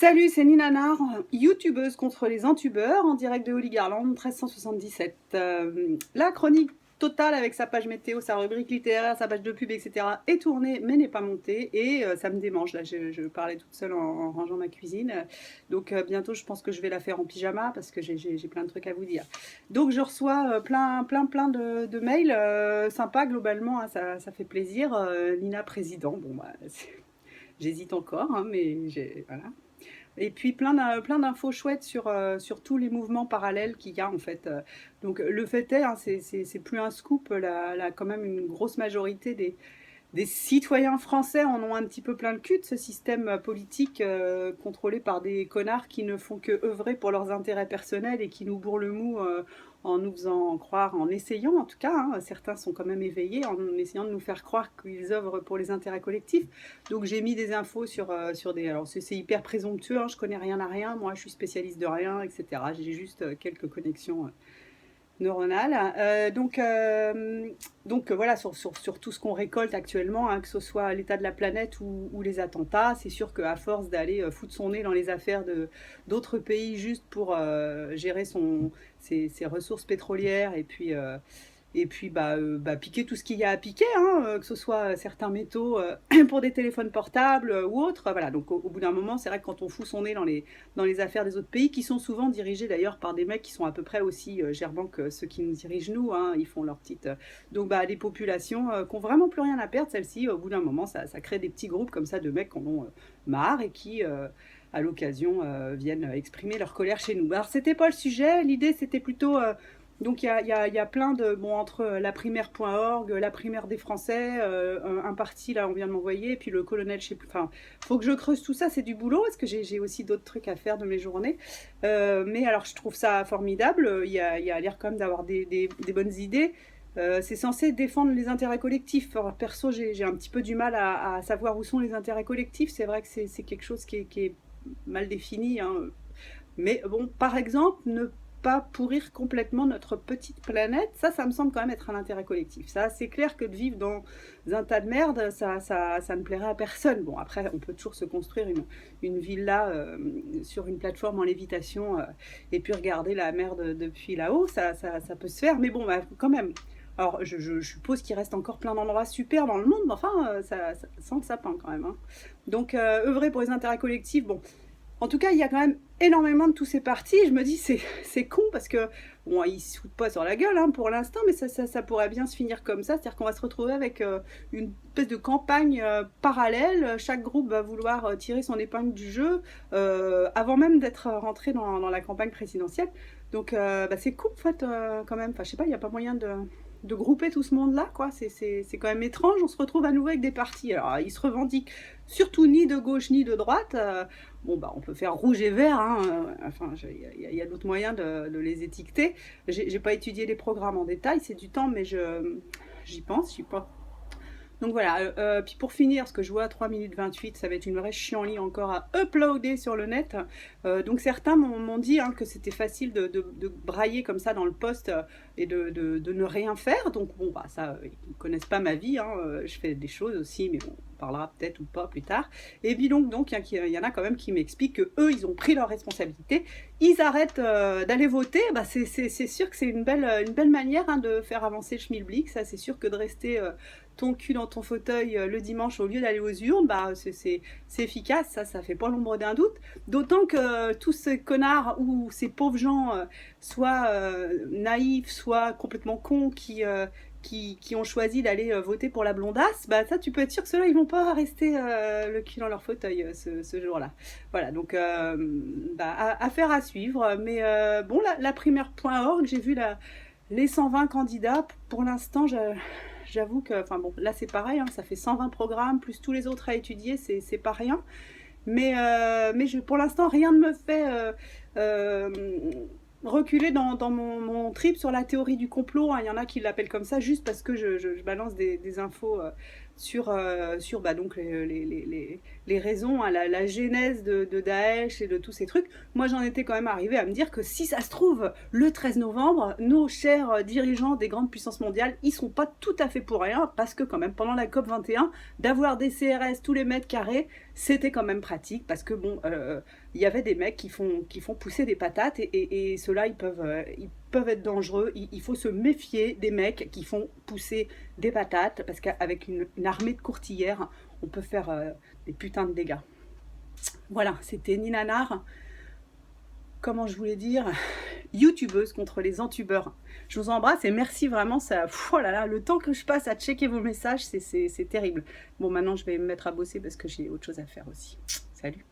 Salut, c'est Nina Nar, youtubeuse contre les entubeurs, en direct de Holly Garland, 1377. La chronique totale avec sa page météo, sa rubrique littéraire, sa page de pub, etc. est tournée mais n'est pas montée et ça me démange. Là, je parlais toute seule en rangeant ma cuisine. Donc bientôt, je pense que je vais la faire en pyjama parce que j'ai plein de trucs à vous dire. Donc je reçois plein de mails sympas globalement, hein, ça fait plaisir. Nina président, bon bah j'hésite encore, hein, mais voilà. Et puis plein d'infos chouettes sur tous les mouvements parallèles qu'il y a en fait. Donc le fait est, hein, c'est plus un scoop, quand même une grosse majorité des citoyens français en ont un petit peu plein le cul de ce système politique contrôlé par des connards qui ne font que œuvrer pour leurs intérêts personnels et qui nous bourrent le mou en nous faisant croire, en essayant en tout cas, hein, certains sont quand même éveillés, en essayant de nous faire croire qu'ils œuvrent pour les intérêts collectifs. Donc j'ai mis des infos sur des... Alors c'est hyper présomptueux, hein, je connais rien à rien, moi je suis spécialiste de rien, etc. J'ai juste quelques connexions neuronale. Donc voilà, sur tout ce qu'on récolte actuellement, hein, que ce soit l'état de la planète ou les attentats, c'est sûr qu'à force d'aller foutre son nez dans les affaires d'autres pays juste pour gérer ses ressources pétrolières et puis piquer tout ce qu'il y a à piquer, hein, que ce soit certains métaux pour des téléphones portables ou autres. Voilà, donc au bout d'un moment, c'est vrai que quand on fout son nez dans les affaires des autres pays, qui sont souvent dirigés d'ailleurs par des mecs qui sont à peu près aussi gerbants que ceux qui nous dirigent nous, hein, ils font leur petite... Donc des populations qui n'ont vraiment plus rien à perdre, celles-ci, au bout d'un moment, ça crée des petits groupes comme ça de mecs qui en ont marre et qui... à l'occasion, viennent exprimer leur colère chez nous. Alors, c'était pas le sujet, l'idée c'était plutôt... Donc il y a plein de... Bon, entre laprimaire.org, la primaire des Français, un parti, là, on vient de m'envoyer, et puis le colonel, je sais plus... Enfin, faut que je creuse tout ça, c'est du boulot, parce que j'ai aussi d'autres trucs à faire de mes journées. Mais alors, je trouve ça formidable, il y a l'air quand même d'avoir des bonnes idées. C'est censé défendre les intérêts collectifs. Alors, perso, j'ai un petit peu du mal à savoir où sont les intérêts collectifs. C'est vrai que c'est quelque chose qui est mal défini, hein. Mais bon, par exemple, ne pas pourrir complètement notre petite planète, ça me semble quand même être un intérêt collectif. Ça, c'est clair que de vivre dans un tas de merde, ça ne plairait à personne. Bon, après, on peut toujours se construire une villa sur une plateforme en lévitation et puis regarder la merde depuis là-haut, ça peut se faire. Mais bon, quand même. Alors, je suppose qu'il reste encore plein d'endroits super dans le monde, mais enfin, ça sent le sapin quand même, hein. Donc, œuvrer pour les intérêts collectifs, bon... En tout cas, il y a quand même énormément de tous ces partis. Je me dis, c'est con parce que, bon, ils se foutent pas sur la gueule hein, pour l'instant, mais ça pourrait bien se finir comme ça. C'est-à-dire qu'on va se retrouver avec une espèce de campagne parallèle. Chaque groupe va vouloir tirer son épingle du jeu avant même d'être rentré dans la campagne présidentielle. Donc, c'est cool, en fait, quand même. Enfin, je sais pas, il n'y a pas moyen de grouper tout ce monde-là, quoi. C'est quand même étrange. On se retrouve à nouveau avec des partis. Alors, ils se revendiquent surtout ni de gauche ni de droite. Bon, on peut faire rouge et vert, hein. Enfin, il y a d'autres moyens de les étiqueter. J'ai pas étudié les programmes en détail, c'est du temps, mais j'y pense, j'y pense. Donc voilà, puis pour finir, parce que je vois 3 minutes 28, ça va être une vraie chienlit encore à uploader sur le net. Donc certains m'ont dit hein, que c'était facile de brailler comme ça dans le post et de ne rien faire. Donc bon, ça, ils ne connaissent pas ma vie, hein, je fais des choses aussi, mais bon, on parlera peut-être ou pas plus tard. Et puis donc il y en a quand même qui m'expliquent qu'eux, ils ont pris leurs responsabilités. Ils arrêtent d'aller voter, c'est sûr que c'est une belle manière hein, de faire avancer le schmilblick. Ça, c'est sûr que de rester... ton cul dans ton fauteuil le dimanche au lieu d'aller aux urnes, c'est efficace, ça fait pas l'ombre d'un doute. D'autant que tous ces connards ou ces pauvres gens, soit naïfs, soit complètement cons, qui ont choisi d'aller voter pour la blondasse, ça tu peux être sûr que ceux-là ils vont pas rester le cul dans leur fauteuil ce jour-là. Voilà, donc affaire à suivre. Mais bon, la primaire.org, j'ai vu les 120 candidats. Pour l'instant, j'avoue que, enfin bon, là c'est pareil, hein, ça fait 120 programmes, plus tous les autres à étudier, c'est pas rien. Mais pour l'instant, rien ne me fait reculer dans mon trip sur la théorie du complot. Hein. Il y en a qui l'appellent comme ça juste parce que je balance des infos sur bah, donc les raisons, hein, la genèse de Daesh et de tous ces trucs. Moi, j'en étais quand même arrivée à me dire que si ça se trouve, le 13 novembre, nos chers dirigeants des grandes puissances mondiales, ils sont pas tout à fait pour rien, parce que quand même, pendant la COP 21, d'avoir des CRS tous les mètres carrés, c'était quand même pratique, parce que bon, il y avait des mecs qui font pousser des patates, et ceux-là, ils peuvent être dangereux. Il faut se méfier des mecs qui font pousser des patates, parce qu'avec une armée de courtières, on peut faire des putains de dégâts. Voilà, c'était Nina Nar, comment je voulais dire, youtubeuse contre les entubeurs. Je vous embrasse et merci vraiment, ça, oh là là, le temps que je passe à checker vos messages, c'est terrible. Bon, maintenant je vais me mettre à bosser parce que j'ai autre chose à faire aussi. Salut.